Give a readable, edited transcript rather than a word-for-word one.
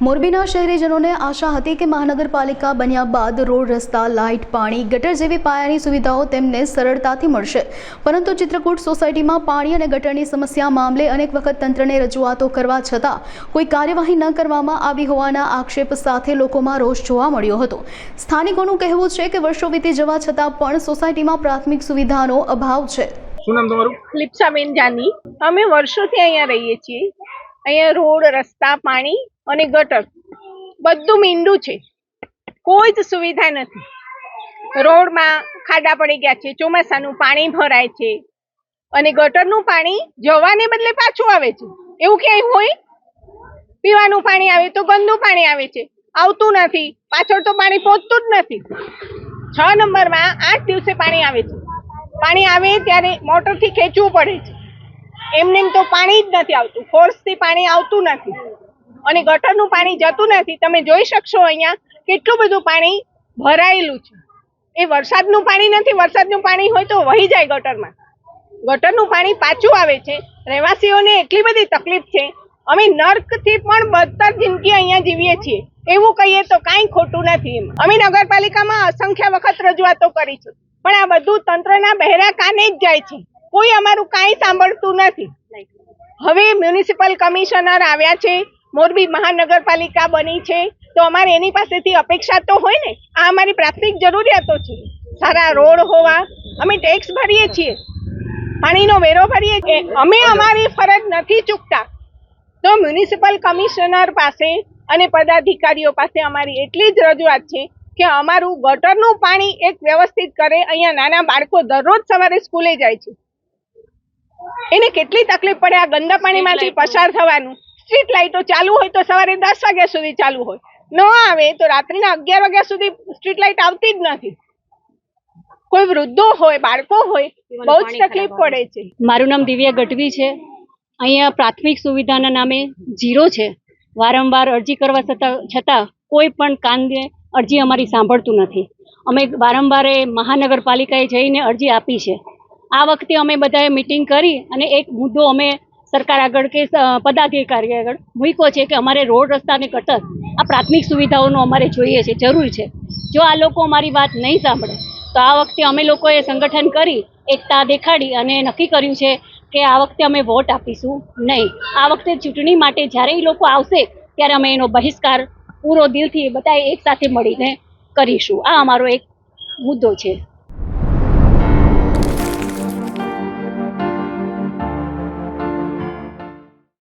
મોરબીના શહેરીજનોને આશા હતી કે મહાનગરપાલિકા બન્યા બાદ રોડ, રસ્તા, લાઇટ, પાણી, ગટર જેવી પાયાની સુવિધાઓ તેમને સરળતાથી મળશે, પરંતુ ચિત્રકૂટ સોસાયટીમાં પાણી અને ગટરની સમસ્યા મામલે અનેક વખત તંત્રને રજૂઆતો કરવા છતાં કોઈ કાર્યવાહી ન કરવામાં આવી હોવાના આક્ષેપ સાથે લોકોમાં રોષ જોવા મળ્યો હતો। સ્થાનિકોનું કહેવું છે કે વર્ષો વીતી જવા છતાં પણ સોસાયટીમાં પ્રાથમિક સુવિધાનો અભાવ છે। શું નામ તમારું? લિપ્સાબેન જાની। અમે વર્ષોથી અહીંયા રહીએ છીએ। અહીંયા રોડ, રસ્તા, પાણી અને ગટર બધું મીંડું છે, કોઈ જ સુવિધા નથી। રોડમાં ખાડા પડી ગયા છે, ચોમાસાનું પાણી ભરાય છે અને ગટરનું પાણી જવાને બદલે પાછું આવે છે। એવું ક્યાંય હોય? પીવાનું પાણી આવે તો ગંદુ પાણી આવે છે, આવતું નથી, પાછળ તો પાણી પહોંચતું જ નથી। 6 નંબરમાં 8 દિવસે પાણી આવે છે। પાણી આવે ત્યારે મોટરથી ખેંચવું પડે છે, એમને તો પાણી જ નથી આવતું, ફોર્સથી પાણી આવતું નથી અને ગટરનું પાણી જતું નથી। તમે જોઈ શકશો અહીંયા કેટલું બધું પાણી ભરાયેલું છે। એ વરસાદનું પાણી નથી, વરસાદનું પાણી હોય તો વહી જાય ગટરમાં, ગટરનું પાણી પાછું આવે છે। રહેવાસીઓને એટલી બધી તકલીફ છે, અમે નર્કથી પણ બદતર જિંદગી અહીંયા જીવીએ છીએ એવું કહીએ તો કાંઈ ખોટું નથી। અમે નગરપાલિકામાં અસંખ્ય વખત રજૂઆતો કરી છે, પણ આ બધું તંત્રના બહેરા કાને જ જાય છે, કોઈ અમારું કાંઈ સાંભળતું નથી। હવે મ્યુનિસિપલ કમિશનર આવ્યા છે, મોરબી મહાનગરપાલિકા બની છે, તો અમારે એની પાસેથી અપેક્ષા તો હોય ને। આ અમારી પ્રાથમિક જરૂરિયાતો છે, સારા રોડ હોવા, અમે ટેક્સ ભરીએ છીએ, પાણીનો વેરો ભરીએ છીએ, અમે અમારી ફરજ નથી ચૂકતા। તો મ્યુનિસિપલ કમિશનર પાસે અને પદાધિકારીઓ પાસે અમારી એટલી જ રજૂઆત છે કે અમારું ગટરનું પાણી એક વ્યવસ્થિત કરે। અહીંયા નાના બાળકો દરરોજ સવારે સ્કૂલે જાય છે, એને કેટલી તકલીફ પડે આ ગંદા પાણીમાંથી પસાર થવાનું। સ્ટ્રીટ લાઇટો ચાલુ હોય તો સવારે 10 વાગ્યા સુધી ચાલુ હોય, ન આવે તો રાત્રિના 11 વાગ્યા સુધી સ્ટ્રીટ લાઇટ આવતી જ નથી। કોઈ વૃદ્ધો હોય, બાળકો હોય, બહુ જ તકલીફ પડે છે। મારું નામ દિવ્યા ગઢવી છે। અહીંયા પ્રાથમિક સુવિધાના નામે ઝીરો છે। વારંવાર અરજી કરવા છતાં કોઈ પણ કાનને અરજી અમારી સાંભળતું નથી। અમે વારંવાર મહાનગરપાલિકાએ જઈને અરજી આપી છે। આ વખતે અમે બધાએ મિટિંગ કરી અને એક મુદ્દો અમે સરકાર આગળ કે પદાધિકારી આગળ મૂક્યો છે કે અમારે રોડ, રસ્તા અને ગટર આ પ્રાથમિક સુવિધાઓનો અમારે જોઈએ છે, જરૂર છે। જો આ લોકો અમારી વાત નહીં સાંભળે તો આ વખતે અમે લોકોએ સંગઠન કરી એકતા દેખાડી અને નક્કી કર્યું છે કે આ વખતે અમે વોટ આપીશું નહીં। આ વખતે ચૂંટણી માટે જ્યારે એ લોકો આવશે ત્યારે અમે એનો બહિષ્કાર પૂરો દિલથી બધા એક સાથે મળીને કરીશું। આ અમારો એક મુદ્દો છે।